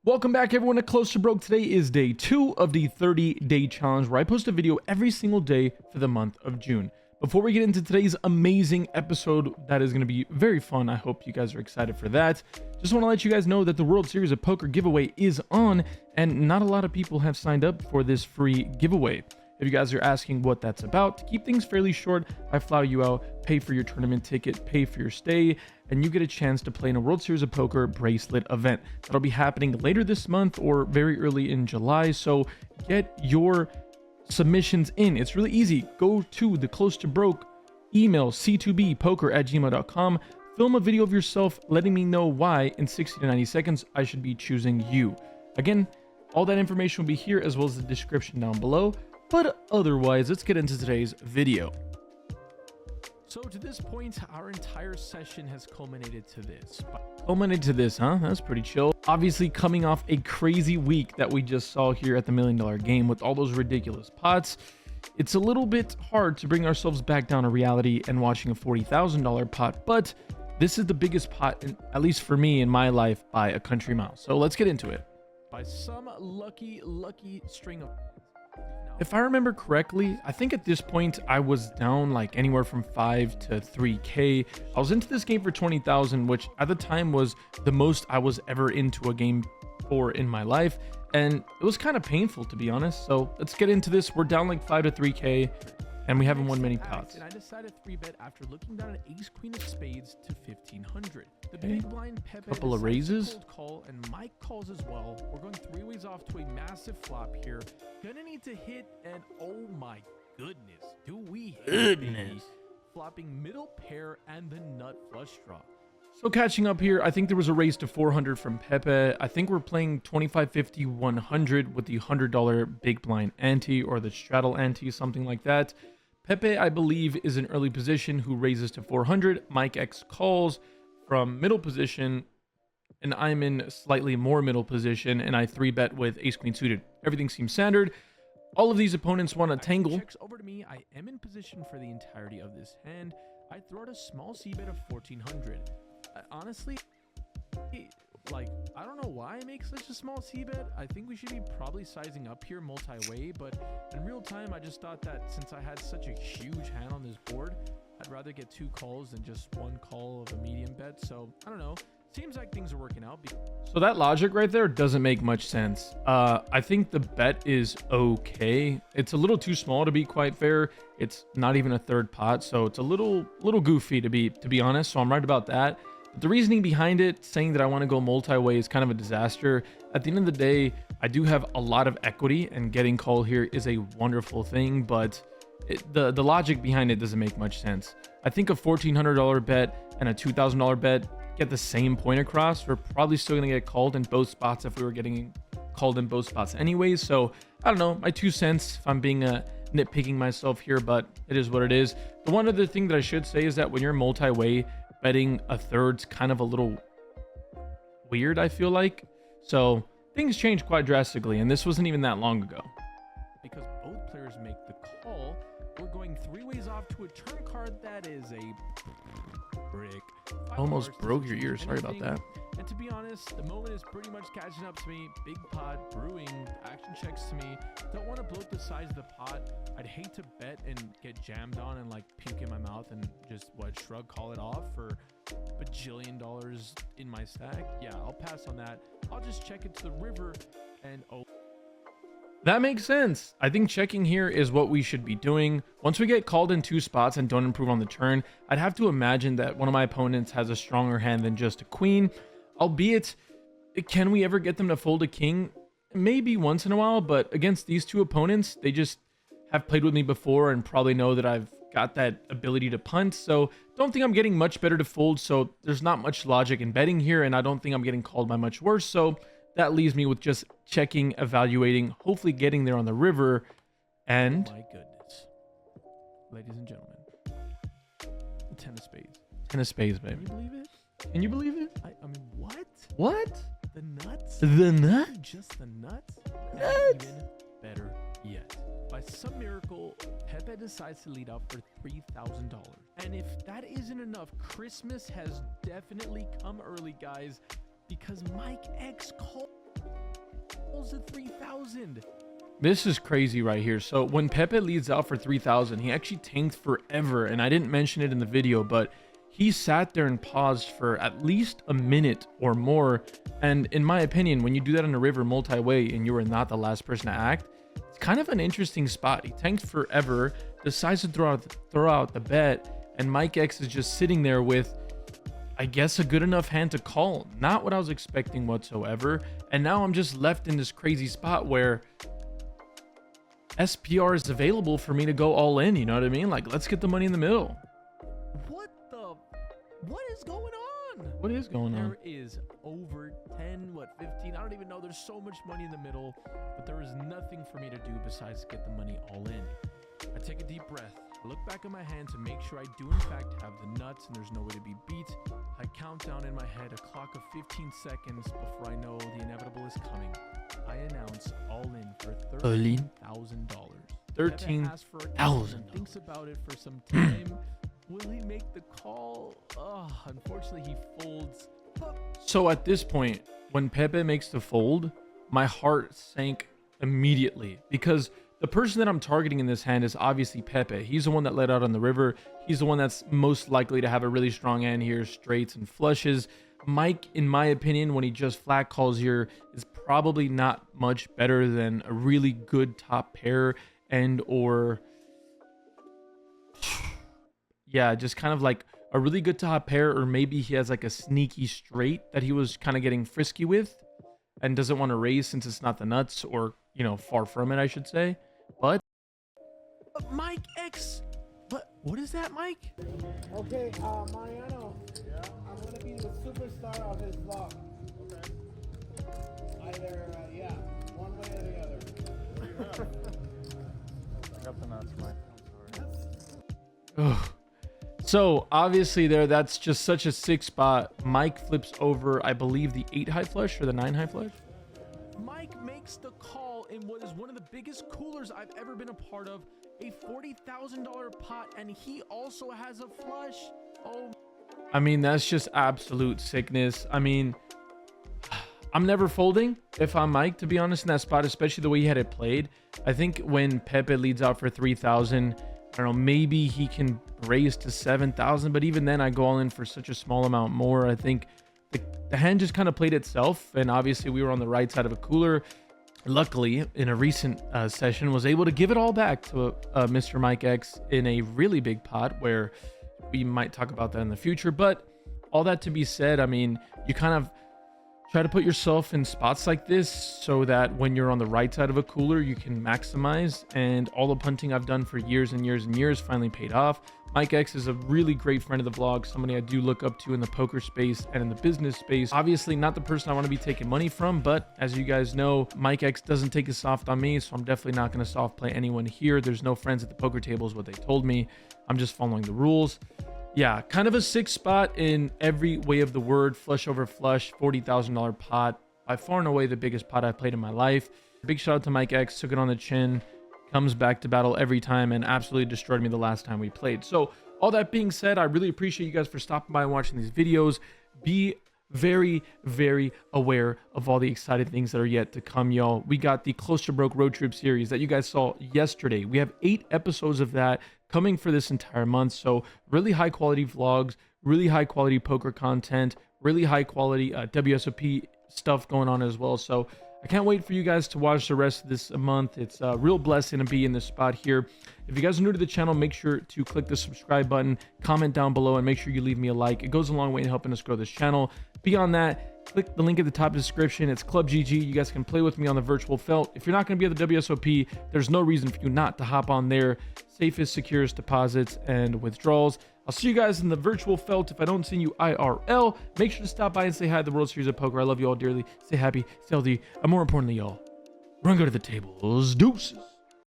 Welcome back everyone to Close to Broke. Today is day 2 of the 30-day challenge where I post a video every single day for the month of June. Before we get into today's amazing episode that is going to be very fun, I hope you guys are excited for that. Just want to let you guys know that the World Series of Poker giveaway is on and not a lot of people have signed up for this free giveaway. If you guys are asking what that's about, to keep things fairly short, I fly you out, pay for your tournament ticket, pay for your stay, and you get a chance to play in a World Series of Poker bracelet event. That'll be happening later this month or very early in July, so get your submissions in. It's really easy. Go to the Close to Broke email, c2bpoker@gmail.com, film a video of yourself letting me know why in 60 to 90 seconds I should be choosing you. Again, all that information will be here as well as the description down below. But otherwise, let's get into today's video. So to this point, our entire session has culminated to this. That's pretty chill. Obviously coming off a crazy week that we just saw here at the $1 Million Game with all those ridiculous pots. It's a little bit hard to bring ourselves back down to reality and watching a $40,000 pot, but this is the biggest pot, at least for me in my life, by a country mile. So let's get into it. By some lucky string of... If I remember correctly, I think at this point I was down like anywhere from 5 to 3k. I was into this game for 20,000, which at the time was the most I was ever into a game for in my life, and it was kind of painful to be honest. So let's get into this. We're down like 5 to 3k and we haven't won many pots. And I decided 3-bet after looking down an ace queen of spades to 1500. The big blind Pepe couple of raises, cold call, and Mike calls as well. We're going 3 ways off to a massive flop here. Gonna need to hit, and oh my goodness, do we hit, baby. Flopping middle pair and the nut flush draw. So catching up here, I think there was a raise to 400 from Pepe. I think we're playing 25, 50, 100 with the $100 big blind ante or the straddle ante, something like that. Pepe, I believe, is in early position who raises to 400. Mike X calls from middle position, and I'm in slightly more middle position, and I 3-bet with ace queen suited. Everything seems standard. All of these opponents want to tangle. Checks over to me. I am in position for the entirety of this hand. I throw out a small c-bet of 1400. Honestly, like, I don't know why I make such a small c-bet. I think we should be probably sizing up here multi-way, but in real time, I just thought that since I had such a huge hand on this board, I'd rather get 2 calls than just 1 call of a medium bet. So I don't know. Seems like things are working out. So that logic right there doesn't make much sense. I think the bet is okay. It's a little too small to be quite fair. It's not even a third pot, so it's a little goofy to be honest. So I'm right about that. But the reasoning behind it, saying that I want to go multi-way, is kind of a disaster. At the end of the day, I do have a lot of equity, and getting called here is a wonderful thing, but the logic behind it doesn't make much sense. I think a $1,400 bet and a $2,000 bet get the same point across. We're probably still gonna get called in both spots if we were getting called in both spots anyways. So I don't know, my 2 cents if I'm being nitpicking myself here, but it is what it is. The one other thing that I should say is that when you're multi-way, betting a third's kind of a little weird, I feel like. So things change quite drastically, and this wasn't even that long ago. Because both players make the call, we're going 3 ways off to a turn card that is a brick. Almost broke your ear. Sorry about that. And to be honest, the moment is pretty much catching up to me. Big pot, brewing, action checks to me. Don't want to bloat the size of the pot. I'd hate to bet and get jammed on and like puke in my mouth and just shrug, call it off for bajillion dollars in my stack. Yeah, I'll pass on that. I'll just check it to the river and oh. That makes sense. I think checking here is what we should be doing. Once we get called in 2 spots and don't improve on the turn, I'd have to imagine that one of my opponents has a stronger hand than just a queen. Albeit, can we ever get them to fold a king? Maybe once in a while, but against these 2 opponents, they just have played with me before and probably know that I've got that ability to punt. So don't think I'm getting much better to fold. So there's not much logic in betting here, and I don't think I'm getting called by much worse. So that leaves me with just checking, evaluating, hopefully getting there on the river. And oh my goodness, ladies and gentlemen, the 10 of spades. 10 of spades, baby. Can you believe it? Can you believe it? I mean, what? What? The nuts? The nuts? Just the nuts? Nuts? Even better yet. By some miracle, Pepe decides to lead up for $3,000. And if that isn't enough, Christmas has definitely come early, guys, because Mike X called. calls to 3,000. This is crazy right here. So when Pepe leads out for 3,000, he actually tanked forever. And I didn't mention it in the video, but he sat there and paused for at least a minute or more. And in my opinion, when you do that on a river multi-way and you are not the last person to act, it's kind of an interesting spot. He tanked forever, decides to throw out the bet, and Mike X is just sitting there with, I guess, a good enough hand to call. Not what I was expecting whatsoever. And now I'm just left in this crazy spot where SPR is available for me to go all in, you know what I mean? Like, let's get the money in the middle. What is going on? What is going on? There is over 10, 15? I don't even know. There's so much money in the middle, but there is nothing for me to do besides get the money all in. I take a deep breath. I look back at my hand to make sure I do in fact have the nuts and there's no way to be beat. I count down in my head a clock of 15 seconds before I know the inevitable is coming. I announce all in for $13,000. $13,000. Thinks about it for some time. Will he make the call? Oh, unfortunately, he folds. So at this point, when Pepe makes the fold, my heart sank immediately because the person that I'm targeting in this hand is obviously Pepe. He's the one that led out on the river. He's the one that's most likely to have a really strong hand here, straights and flushes. Mike, in my opinion, when he just flat calls here, is probably not much better than a really good top pair and or... yeah, just kind of like a really good top pair, or maybe he has like a sneaky straight that he was kind of getting frisky with and doesn't want to raise since it's not the nuts, or, you know, far from it, I should say. But Mike X, what is that, Mike? Okay, Mariano. Yeah. I'm gonna be the superstar of his vlog. Okay. Either, yeah, one way or the other. What do you have? I got the nuts, Mike. I'm sorry. ugh. So obviously that's just such a sick spot. Mike flips over, I believe, the 8 high flush or the 9 high flush. Mike makes the call in what is one of the biggest coolers I've ever been a part of, a $40,000 pot, and he also has a flush. Oh, I mean, that's just absolute sickness. I mean, I'm never folding if I'm Mike, to be honest, in that spot, especially the way he had it played. I think when Pepe leads out for 3,000, I don't know, maybe he can raise to 7,000, but even then I go all in for such a small amount more. I think the hand just kind of played itself, and obviously we were on the right side of a cooler. Luckily, in a recent session, was able to give it all back to Mr. Mike X in a really big pot, where we might talk about that in the future. But all that to be said, I mean, you kind of try to put yourself in spots like this so that when you're on the right side of a cooler, you can maximize. And all the punting I've done for years and years and years finally paid off. Mike X is a really great friend of the vlog, somebody I do look up to in the poker space and in the business space. Obviously not the person I want to be taking money from, but as you guys know, Mike X doesn't take a soft on me, so I'm definitely not going to soft play anyone here. There's no friends at the poker table is what they told me. I'm just following the rules. Yeah, kind of a sick spot in every way of the word. Flush over flush, $40,000 pot. By far and away the biggest pot I've played in my life. Big shout out to Mike X, took it on the chin. Comes back to battle every time and absolutely destroyed me the last time we played. So all that being said, I really appreciate you guys for stopping by and watching these videos. Be very, very aware of all the exciting things that are yet to come, y'all. We got the Close to Broke road trip series that you guys saw yesterday. We have 8 episodes of that coming for this entire month. So really high quality vlogs, really high quality poker content, really high quality WSOP stuff going on as well. So I can't wait for you guys to watch the rest of this month. It's a real blessing to be in this spot here. If you guys are new to the channel, make sure to click the subscribe button, comment down below, and make sure you leave me a like. It goes a long way in helping us grow this channel. Beyond that, click the link at the top of the description. It's Club GG. You guys can play with me on the virtual felt. If you're not going to be at the WSOP, there's no reason for you not to hop on there. Safest, securest deposits and withdrawals. I'll see you guys in the virtual felt. If I don't see you IRL, make sure to stop by and say hi at the World Series of Poker. I love you all dearly. Stay happy, stay healthy, and more importantly, y'all, we're gonna go to the tables. Deuces.